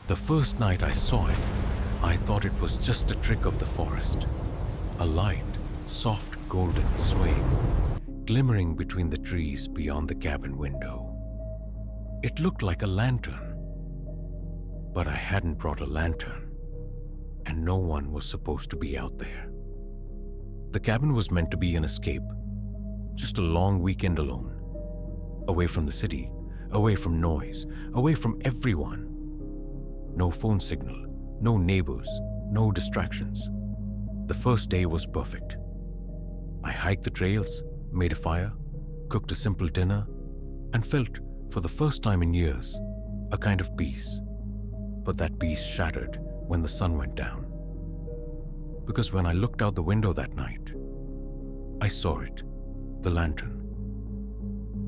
The first night I saw it, I thought it was just a trick of the forest. A light, soft golden swaying, glimmering between the trees beyond the cabin window. It looked like a lantern. But I hadn't brought a lantern, and no one was supposed to be out there. The cabin was meant to be an escape, just a long weekend alone. Away from the city, away from noise, away from everyone. No phone signal, no neighbors, no distractions. The first day was perfect. I hiked the trails, made a fire, cooked a simple dinner, and felt, for the first time in years, a kind of peace. But that peace shattered when the sun went down. Because when I looked out the window that night, I saw it, the lantern.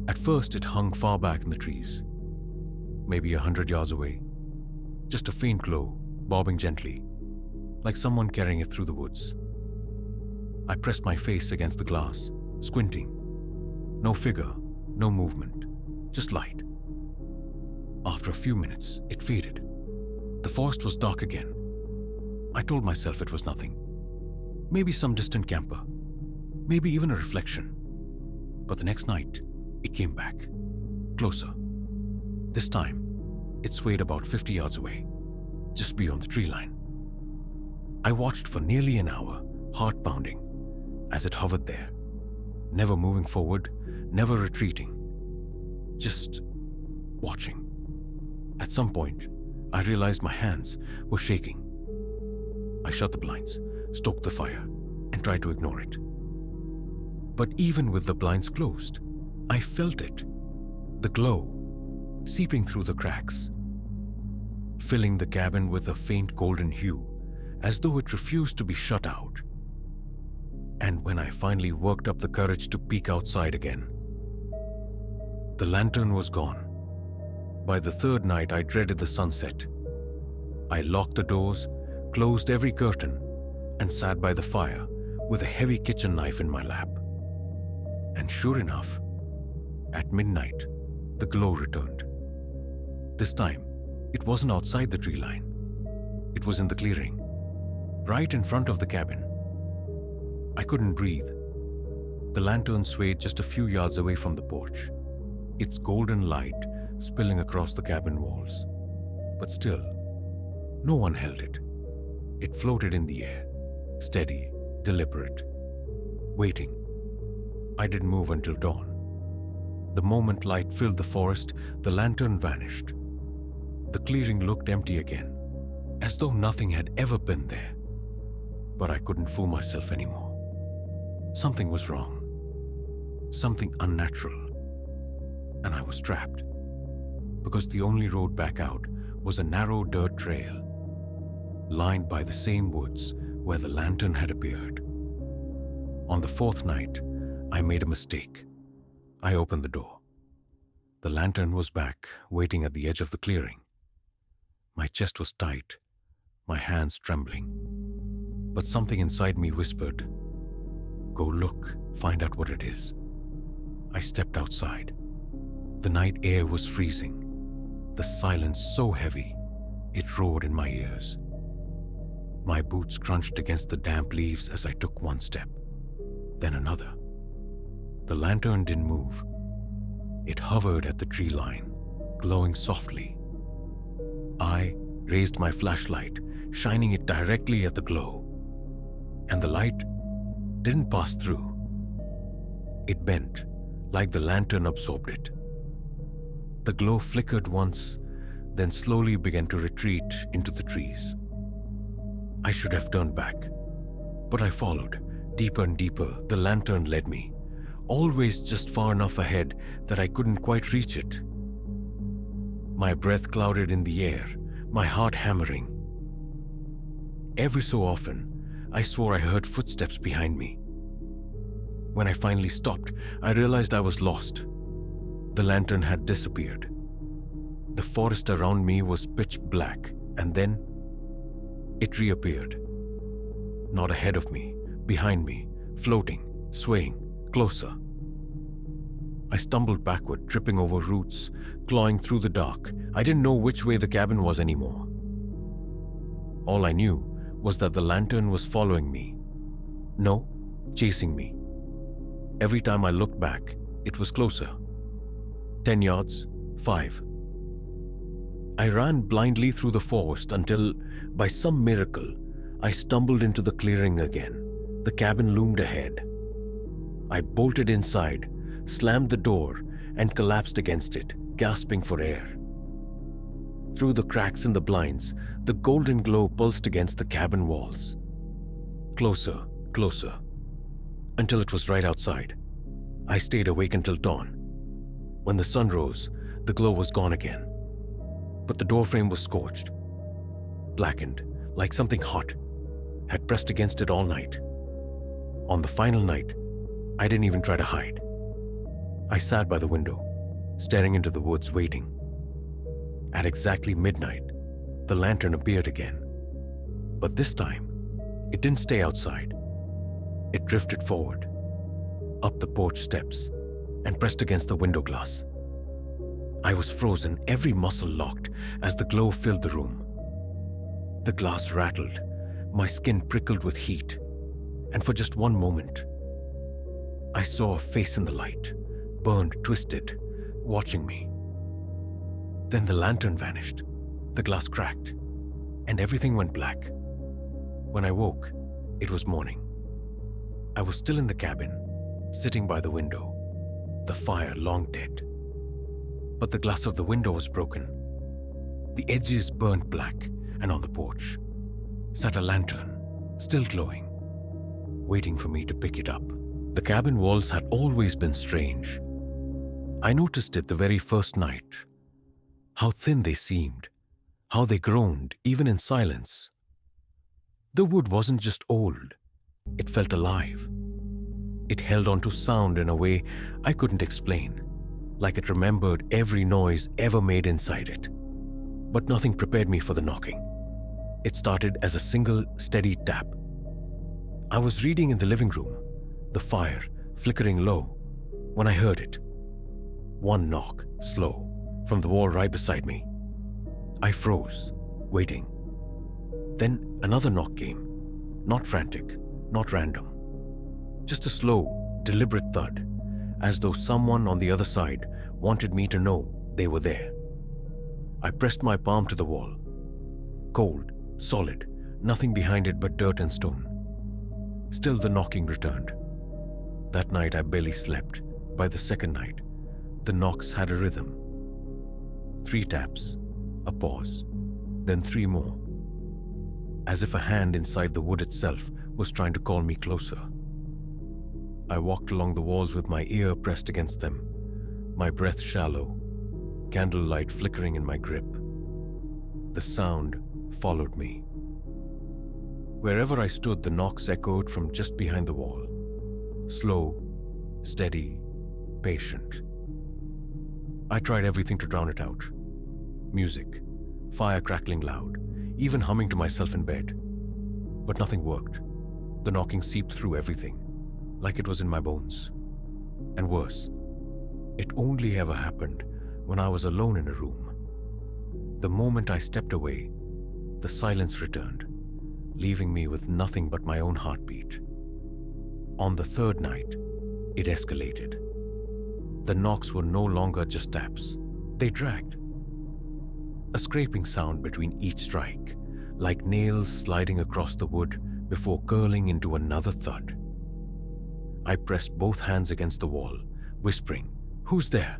At first it hung far back in the trees, maybe 100 yards away. Just a faint glow, bobbing gently, like someone carrying it through the woods. I pressed my face against the glass, squinting. No figure, no movement, just light. After a few minutes, it faded. The forest was dark again. I told myself it was nothing. Maybe some distant camper, maybe even a reflection. But the next night, it came back, closer. This time, it swayed about 50 yards away, just beyond the tree line. I watched for nearly an hour, heart pounding, as it hovered there, never moving forward, never retreating, just watching. At some point, I realized my hands were shaking. I shut the blinds, stoked the fire, and tried to ignore it. But even with the blinds closed, I felt it, the glow, seeping through the cracks, filling the cabin with a faint golden hue, as though it refused to be shut out. And when I finally worked up the courage to peek outside again, the lantern was gone. By the third night, I dreaded the sunset. I locked the doors, closed every curtain, and sat by the fire with a heavy kitchen knife in my lap. And sure enough, at midnight, the glow returned. This time, it wasn't outside the tree line. It was in the clearing, right in front of the cabin. I couldn't breathe. The lantern swayed just a few yards away from the porch, its golden light spilling across the cabin walls. But still, no one held it. It floated in the air, steady, deliberate, waiting. I didn't move until dawn. The moment light filled the forest, the lantern vanished. The clearing looked empty again, as though nothing had ever been there. But I couldn't fool myself anymore. Something was wrong, something unnatural, and I was trapped, because the only road back out was a narrow dirt trail, lined by the same woods where the lantern had appeared. On the fourth night, I made a mistake. I opened the door. The lantern was back, waiting at the edge of the clearing. My chest was tight, my hands trembling. But something inside me whispered, "Go look, find out what it is." I stepped outside. The night air was freezing, the silence so heavy, it roared in my ears. My boots crunched against the damp leaves as I took one step, then another. The lantern didn't move. It hovered at the tree line, glowing softly. I raised my flashlight, shining it directly at the glow. And the light didn't pass through. It bent, like the lantern absorbed it. The glow flickered once, then slowly began to retreat into the trees. I should have turned back, but I followed. Deeper and deeper, the lantern led me, always just far enough ahead that I couldn't quite reach it. My breath clouded in the air, my heart hammering. Every so often, I swore I heard footsteps behind me. When I finally stopped, I realized I was lost. The lantern had disappeared. The forest around me was pitch black, and then it reappeared. Not ahead of me, behind me, floating, swaying, closer. I stumbled backward, tripping over roots, clawing through the dark. I didn't know which way the cabin was anymore. All I knew was that the lantern was following me. No, chasing me. Every time I looked back, it was closer. 10 yards, 5. I ran blindly through the forest until, by some miracle, I stumbled into the clearing again. The cabin loomed ahead. I bolted inside, slammed the door, and collapsed against it, gasping for air. Through the cracks in the blinds, the golden glow pulsed against the cabin walls. Closer, closer, until it was right outside. I stayed awake until dawn. When the sun rose, the glow was gone again. But the doorframe was scorched, blackened, like something hot had pressed against it all night. On the final night, I didn't even try to hide. I sat by the window, staring into the woods, waiting. At exactly midnight, the lantern appeared again. But this time, it didn't stay outside. It drifted forward, up the porch steps, and pressed against the window glass. I was frozen, every muscle locked, as the glow filled the room. The glass rattled, my skin prickled with heat, and for just one moment, I saw a face in the light, burned, twisted, watching me. Then the lantern vanished, the glass cracked, and everything went black. When I woke, it was morning. I was still in the cabin, sitting by the window, the fire long dead. But the glass of the window was broken. The edges burned black, and on the porch sat a lantern, still glowing, waiting for me to pick it up. The cabin walls had always been strange. I noticed it the very first night. How thin they seemed, how they groaned, even in silence. The wood wasn't just old, it felt alive. It held on to sound in a way I couldn't explain, like it remembered every noise ever made inside it. But nothing prepared me for the knocking. It started as a single, steady tap. I was reading in the living room, the fire flickering low, when I heard it. One knock, slow, from the wall right beside me. I froze, waiting. Then another knock came, not frantic, not random. Just a slow, deliberate thud, as though someone on the other side wanted me to know they were there. I pressed my palm to the wall. Cold, solid, nothing behind it but dirt and stone. Still the knocking returned. That night I barely slept. By the second night, the knocks had a rhythm. 3 taps, a pause, then 3 more. As if a hand inside the wood itself was trying to call me closer. I walked along the walls with my ear pressed against them, my breath shallow, candlelight flickering in my grip. The sound followed me. Wherever I stood, the knocks echoed from just behind the wall. Slow, steady, patient. I tried everything to drown it out. Music, fire crackling loud, even humming to myself in bed. But nothing worked. The knocking seeped through everything, like it was in my bones. And worse, it only ever happened when I was alone in a room. The moment I stepped away, the silence returned, leaving me with nothing but my own heartbeat. On the 3rd night, it escalated. The knocks were no longer just taps. They dragged. A scraping sound between each strike, like nails sliding across the wood before curling into another thud. I pressed both hands against the wall, whispering, "Who's there?"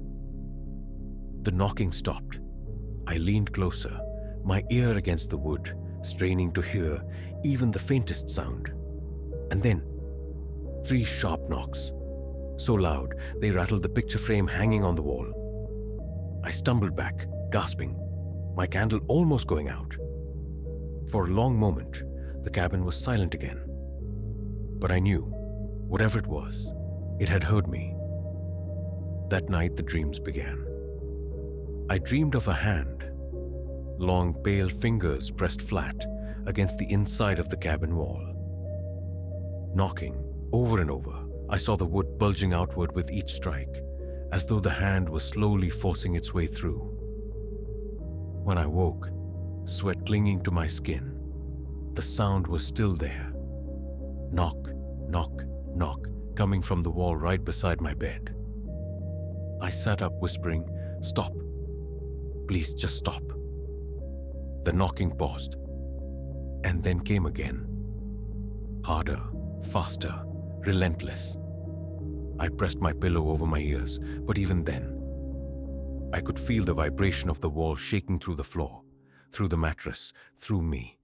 The knocking stopped. I leaned closer, my ear against the wood, straining to hear even the faintest sound. And then, 3 sharp knocks, so loud they rattled the picture frame hanging on the wall. I stumbled back, gasping, my candle almost going out. For a long moment, the cabin was silent again. But I knew, whatever it was, it had heard me. That night the dreams began. I dreamed of a hand, long pale fingers pressed flat against the inside of the cabin wall. Knocking over and over, I saw the wood bulging outward with each strike, as though the hand was slowly forcing its way through. When I woke, sweat clinging to my skin, The sound was still there. Knock, knock, knock, coming from the wall right beside my bed. I sat up whispering, "Stop. Please just stop." The knocking paused, and then came again. Harder, faster, relentless. I pressed my pillow over my ears, but even then, I could feel the vibration of the wall shaking through the floor, through the mattress, through me.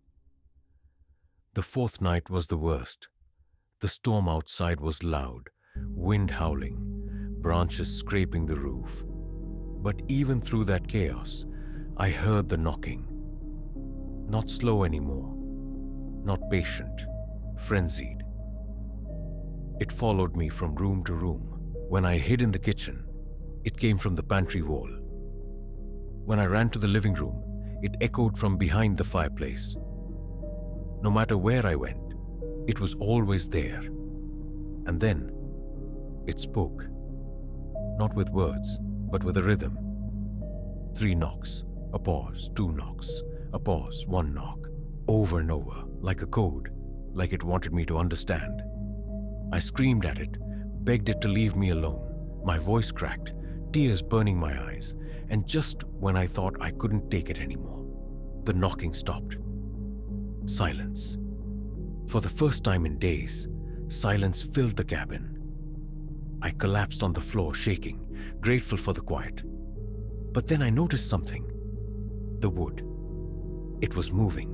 The fourth night was the worst. The storm outside was loud, wind howling, branches scraping the roof. But even through that chaos, I heard the knocking. Not slow anymore, not patient, frenzied. It followed me from room to room. When I hid in the kitchen, it came from the pantry wall. When I ran to the living room, it echoed from behind the fireplace. No matter where I went, it was always there. And then, it spoke. Not with words, but with a rhythm. 3 knocks, a pause, 2 knocks, a pause, 1 knock. Over and over, like a code, like it wanted me to understand. I screamed at it, begged it to leave me alone. My voice cracked, tears burning my eyes, and just when I thought I couldn't take it anymore, the knocking stopped. Silence. For the first time in days, silence filled the cabin. I collapsed on the floor, shaking, grateful for the quiet. But then I noticed something. The wood. It was moving.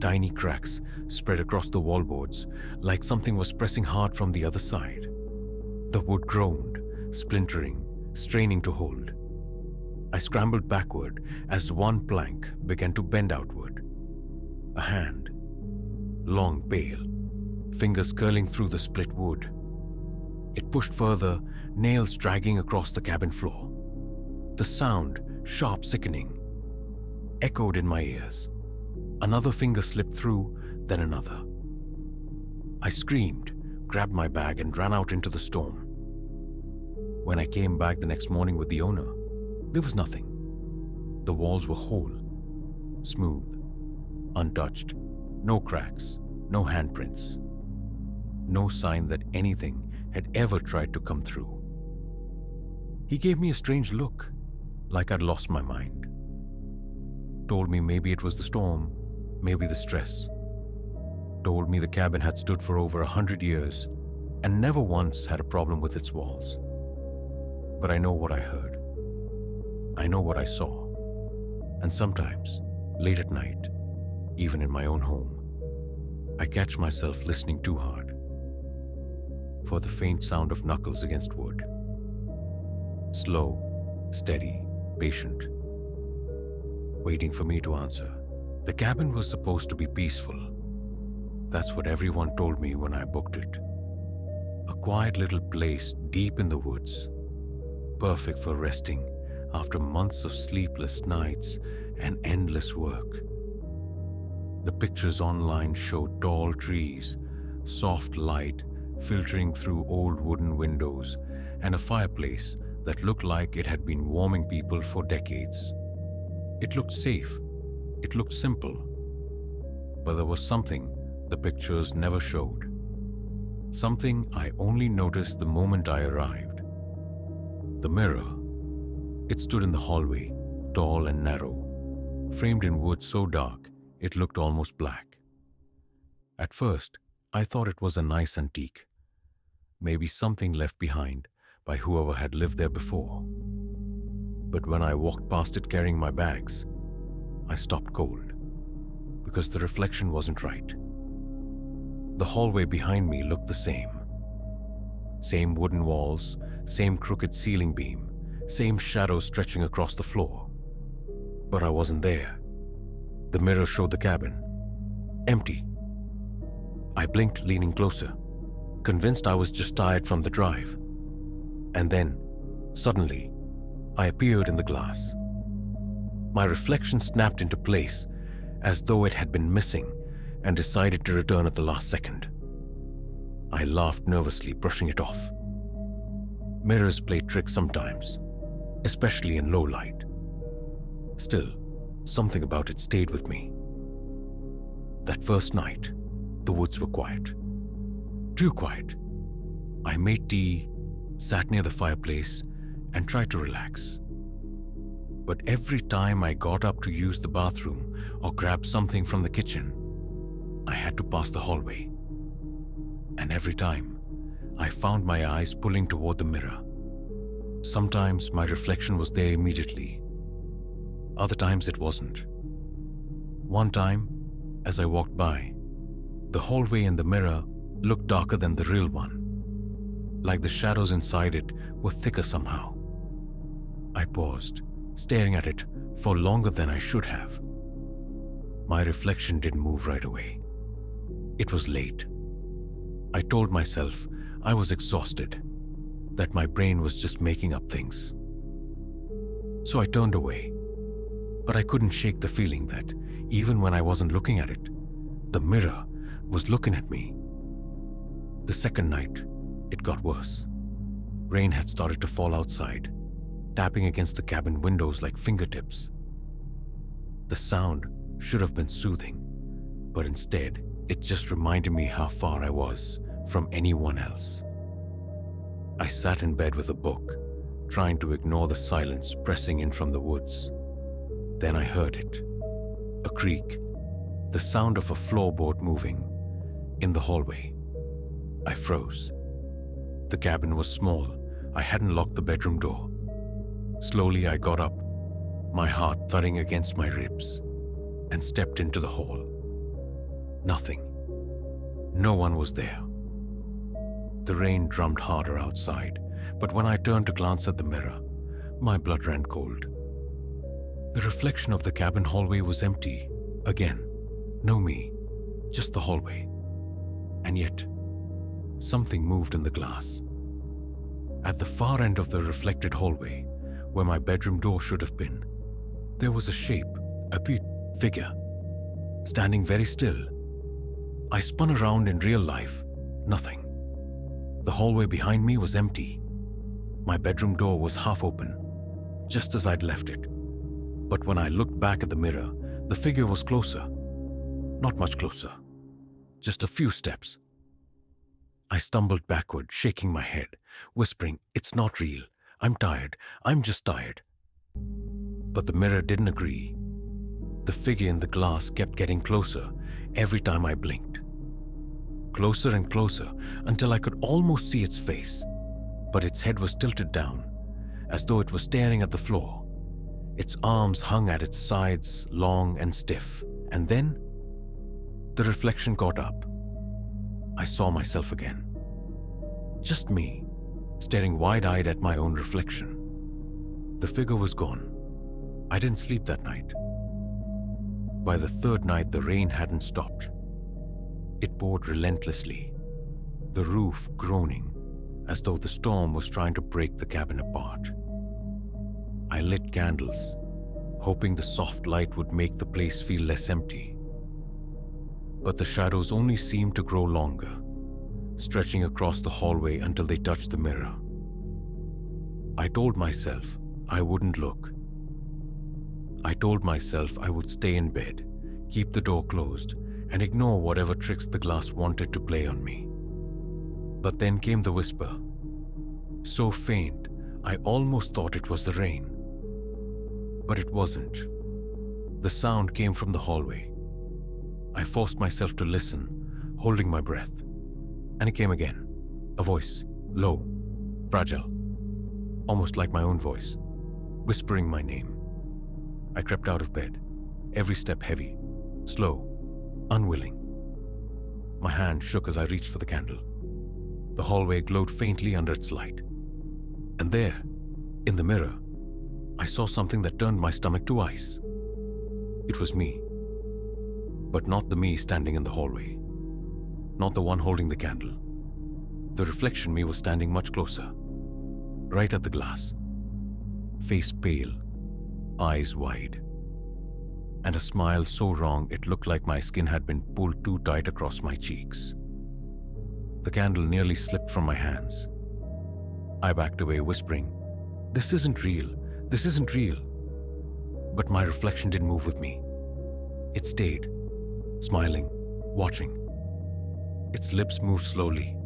Tiny cracks spread across the wallboards, like something was pressing hard from the other side. The wood groaned, splintering, straining to hold. I scrambled backward as one plank began to bend outward. A hand, long, pale, fingers curling through the split wood. It pushed further, nails dragging across the cabin floor. The sound, sharp, sickening, echoed in my ears. Another finger slipped through, then another. I screamed, grabbed my bag, and ran out into the storm. When I came back the next morning with the owner, there was nothing. The walls were whole, smooth, untouched, no cracks, no handprints, no sign that anything had ever tried to come through. He gave me a strange look, like I'd lost my mind. Told me maybe it was the storm, maybe the stress. Told me the cabin had stood for over 100 years and never once had a problem with its walls. But I know what I heard. I know what I saw. And sometimes, late at night, even in my own home, I catch myself listening too hard for the faint sound of knuckles against wood. Slow, steady, patient, waiting for me to answer. The cabin was supposed to be peaceful. That's what everyone told me when I booked it. A quiet little place deep in the woods, perfect for resting after months of sleepless nights and endless work. The pictures online showed tall trees, soft light filtering through old wooden windows, and a fireplace that looked like it had been warming people for decades. It looked safe. It looked simple. But there was something the pictures never showed. Something I only noticed the moment I arrived. The mirror. It stood in the hallway, tall and narrow, framed in wood so dark it looked almost black. At first, I thought it was a nice antique, maybe something left behind by whoever had lived there before. But when I walked past it carrying my bags, I stopped cold, because the reflection wasn't right. The hallway behind me looked the same. Same wooden walls, same crooked ceiling beam, same shadows stretching across the floor. But I wasn't there. The mirror showed the cabin. Empty. I blinked, leaning closer, convinced I was just tired from the drive. And then, suddenly, I appeared in the glass. My reflection snapped into place, as though it had been missing and decided to return at the last second. I laughed nervously, brushing it off. Mirrors play tricks sometimes, especially in low light. Still, something about it stayed with me. That first night, the woods were quiet. Too quiet. I made tea, sat near the fireplace, and tried to relax. But every time I got up to use the bathroom or grab something from the kitchen, I had to pass the hallway. And every time, I found my eyes pulling toward the mirror. Sometimes my reflection was there immediately. Other times it wasn't. One time, as I walked by, the hallway in the mirror looked darker than the real one, like the shadows inside it were thicker somehow. I paused, staring at it for longer than I should have. My reflection didn't move right away. It was late. I told myself I was exhausted, that my brain was just making up things. So I turned away, but I couldn't shake the feeling that even when I wasn't looking at it, the mirror was looking at me. The second night, it got worse. Rain had started to fall outside, tapping against the cabin windows like fingertips. The sound should have been soothing, but instead, it just reminded me how far I was from anyone else. I sat in bed with a book, trying to ignore the silence pressing in from the woods. Then I heard it. A creak, the sound of a floorboard moving, in the hallway. I froze. The cabin was small. I hadn't locked the bedroom door. Slowly I got up, my heart thudding against my ribs, and stepped into the hall. Nothing. No one was there. The rain drummed harder outside, but when I turned to glance at the mirror, my blood ran cold. The reflection of the cabin hallway was empty. Again, no me, just the hallway. And yet, something moved in the glass. At the far end of the reflected hallway, where my bedroom door should have been, there was a shape, a figure, standing very still. I spun around in real life. Nothing. The hallway behind me was empty. My bedroom door was half open, just as I'd left it. But when I looked back at the mirror, the figure was closer. Not much closer. Just a few steps. I stumbled backward, shaking my head, whispering, "It's not real. I'm tired. I'm just tired." But the mirror didn't agree. The figure in the glass kept getting closer every time I blinked. Closer and closer until I could almost see its face, but its head was tilted down, as though it was staring at the floor. Its arms hung at its sides, long and stiff, and then the reflection caught up. I saw myself again. Just me, staring wide-eyed at my own reflection. The figure was gone. I didn't sleep that night. By the third night, the rain hadn't stopped. It poured relentlessly, the roof groaning as though the storm was trying to break the cabin apart. I lit candles, hoping the soft light would make the place feel less empty. But the shadows only seemed to grow longer, stretching across the hallway until they touched the mirror. I told myself I wouldn't look. I told myself I would stay in bed, keep the door closed, and ignore whatever tricks the glass wanted to play on me. But then came the whisper, so faint I almost thought it was the rain. But it wasn't. The sound came from the hallway. I forced myself to listen, holding my breath. And it came again. A voice, low, fragile, almost like my own voice, whispering my name. I crept out of bed, every step heavy, slow, unwilling. My hand shook as I reached for the candle. The hallway glowed faintly under its light. And there, in the mirror, I saw something that turned my stomach to ice. It was me. But not the me standing in the hallway. Not the one holding the candle. The reflection me was standing much closer, right at the glass. Face pale, eyes wide, and a smile so wrong it looked like my skin had been pulled too tight across my cheeks. The candle nearly slipped from my hands. I backed away, whispering, "This isn't real. This isn't real." But my reflection didn't move with me. It stayed, smiling, watching. Its lips moved slowly,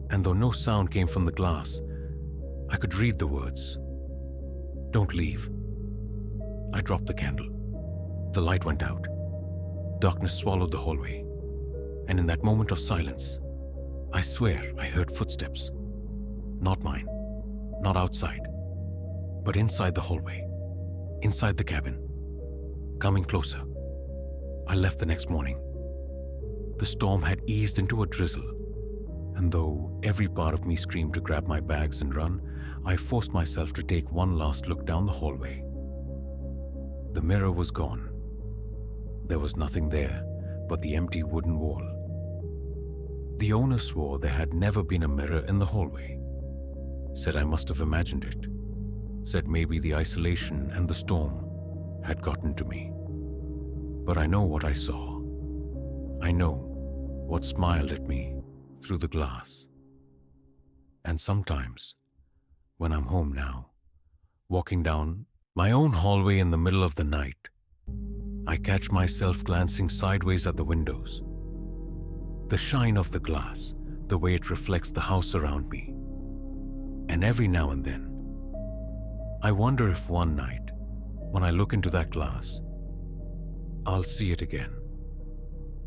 and though no sound came from the glass, I could read the words. "Don't leave." I dropped the candle. The light went out. Darkness swallowed the hallway, and in that moment of silence, I swear I heard footsteps. Not mine, not outside, but inside the hallway, inside the cabin, coming closer. I left the next morning. The storm had eased into a drizzle, and though every part of me screamed to grab my bags and run, I forced myself to take one last look down the hallway. The mirror was gone. There was nothing there but the empty wooden wall. The owner swore there had never been a mirror in the hallway. Said I must have imagined it. Said maybe the isolation and the storm had gotten to me. But I know what I saw. I know what smiled at me through the glass. And sometimes, when I'm home now, walking down my own hallway in the middle of the night, I catch myself glancing sideways at the windows. The shine of the glass, the way it reflects the house around me. And every now and then, I wonder if one night, when I look into that glass, I'll see it again.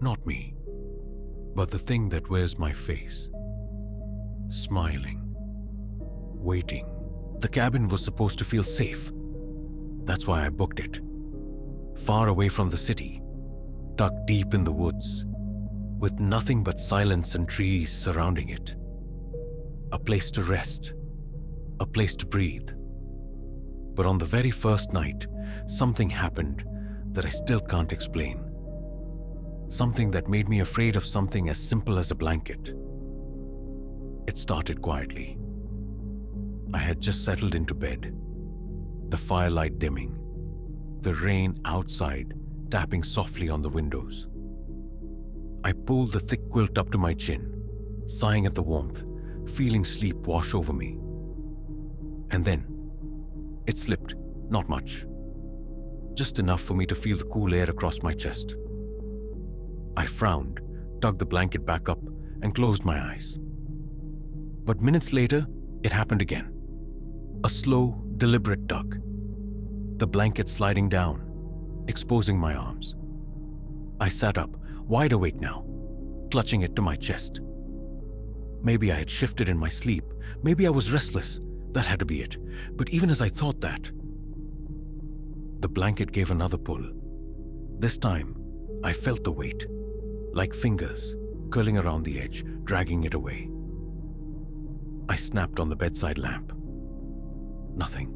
Not me, but the thing that wears my face. Smiling. Waiting. The cabin was supposed to feel safe. That's why I booked it. Far away from the city, tucked deep in the woods, with nothing but silence and trees surrounding it. A place to rest, a place to breathe. But on the very first night, something happened that I still can't explain. Something that made me afraid of something as simple as a blanket. It started quietly. I had just settled into bed, the firelight dimming, the rain outside tapping softly on the windows. I pulled the thick quilt up to my chin, sighing at the warmth, feeling sleep wash over me. And then, it slipped, not much. Just enough for me to feel the cool air across my chest. I frowned, tugged the blanket back up, and closed my eyes. But minutes later, it happened again. A slow, deliberate tug. The blanket sliding down, exposing my arms. I sat up, wide awake now, clutching it to my chest. Maybe I had shifted in my sleep. Maybe I was restless. That had to be it. But even as I thought that, the blanket gave another pull. This time, I felt the weight, like fingers curling around the edge, dragging it away. I snapped on the bedside lamp. Nothing.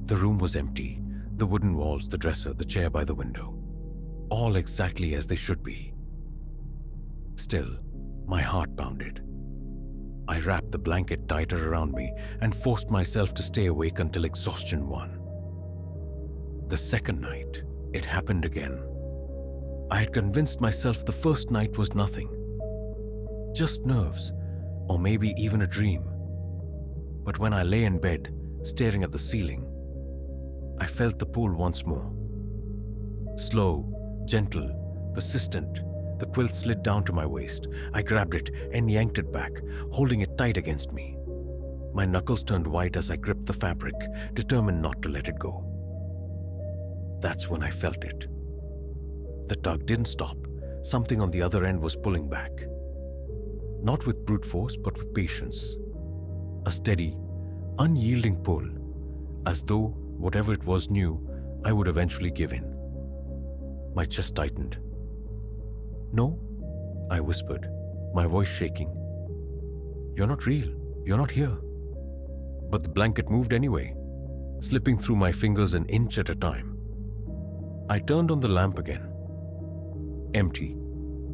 The room was empty, the wooden walls, the dresser, the chair by the window, all exactly as they should be. Still, my heart pounded. I wrapped the blanket tighter around me and forced myself to stay awake until exhaustion won. The second night, it happened again. I had convinced myself the first night was nothing. Just nerves, or maybe even a dream. But when I lay in bed, staring at the ceiling, I felt the pull once more. Slow, gentle, persistent, the quilt slid down to my waist. I grabbed it and yanked it back, holding it tight against me. My knuckles turned white as I gripped the fabric, determined not to let it go. That's when I felt it. The tug didn't stop. Something on the other end was pulling back. Not with brute force, but with patience. A steady, unyielding pull, as though whatever it was knew I would eventually give in. My chest tightened. "No," I whispered, my voice shaking. "You're not real. You're not here." But the blanket moved anyway, slipping through my fingers an inch at a time. I turned on the lamp again. Empty.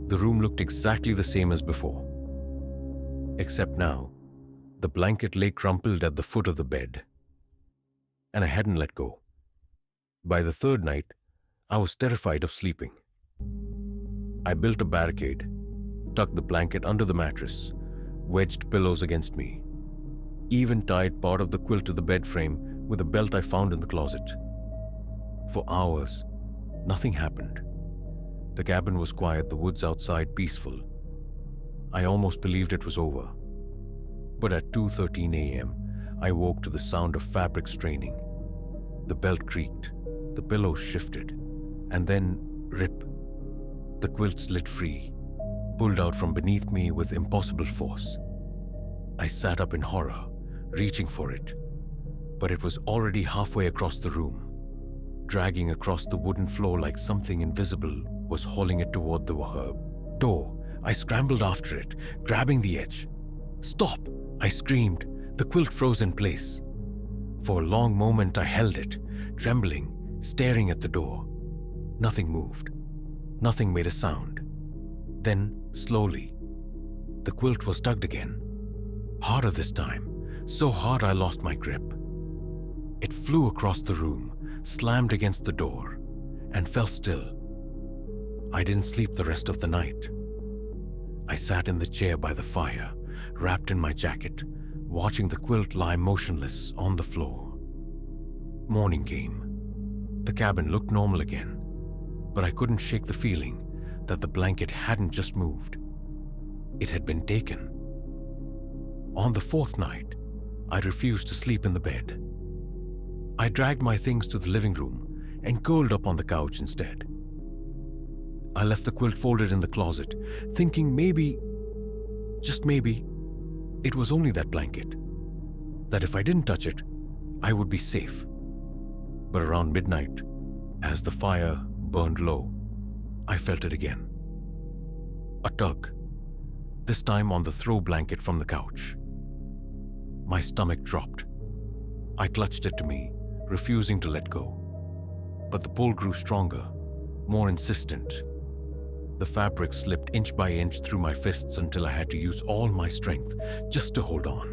The room looked exactly the same as before. Except now, the blanket lay crumpled at the foot of the bed. And I hadn't let go. By the third night, I was terrified of sleeping. I built a barricade, tucked the blanket under the mattress, wedged pillows against me, even tied part of the quilt to the bed frame with a belt I found in the closet. For hours, nothing happened. The cabin was quiet, the woods outside peaceful. I almost believed it was over. But at 2:13 a.m., I woke to the sound of fabric straining. The belt creaked, the pillows shifted, and then rip. The quilt slid free, pulled out from beneath me with impossible force. I sat up in horror, reaching for it, but it was already halfway across the room, dragging across the wooden floor like something invisible was hauling it toward the door. I scrambled after it, grabbing the edge. "Stop!" I screamed. The quilt froze in place. For a long moment I held it, trembling, staring at the door. Nothing moved. Nothing made a sound. Then, slowly, the quilt was tugged again. Harder this time, so hard I lost my grip. It flew across the room, slammed against the door, and fell still. I didn't sleep the rest of the night. I sat in the chair by the fire, wrapped in my jacket, watching the quilt lie motionless on the floor. Morning came. The cabin looked normal again, but I couldn't shake the feeling that the blanket hadn't just moved. It had been taken. On the fourth night, I refused to sleep in the bed. I dragged my things to the living room and curled up on the couch instead. I left the quilt folded in the closet, thinking maybe, just maybe, it was only that blanket, that if I didn't touch it, I would be safe. But around midnight, as the fire burned low, I felt it again. A tug, this time on the throw blanket from the couch. My stomach dropped. I clutched it to me, refusing to let go. But the pull grew stronger, more insistent. The fabric slipped inch by inch through my fists until I had to use all my strength just to hold on.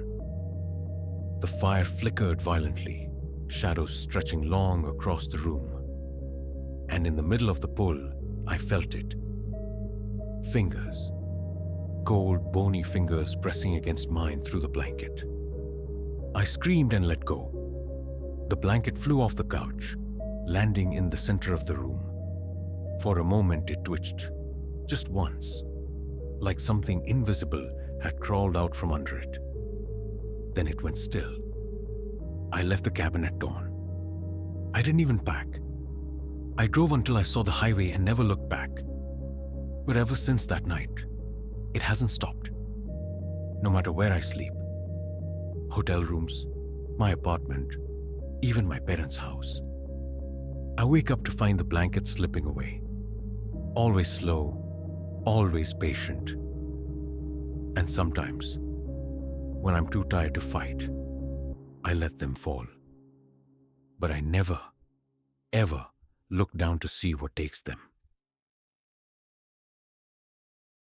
The fire flickered violently, shadows stretching long across the room. And in the middle of the pull, I felt it. Fingers. Cold, bony fingers pressing against mine through the blanket. I screamed and let go. The blanket flew off the couch, landing in the center of the room. For a moment it twitched, just once, like something invisible had crawled out from under it. Then it went still. I left the cabin at dawn. I didn't even pack. I drove until I saw the highway and never looked back. But ever since that night, it hasn't stopped. No matter where I sleep. Hotel rooms, my apartment, even my parents' house. I wake up to find the blanket slipping away. Always slow, always patient. And sometimes, when I'm too tired to fight, I let them fall. But I never, ever look down to see what takes them.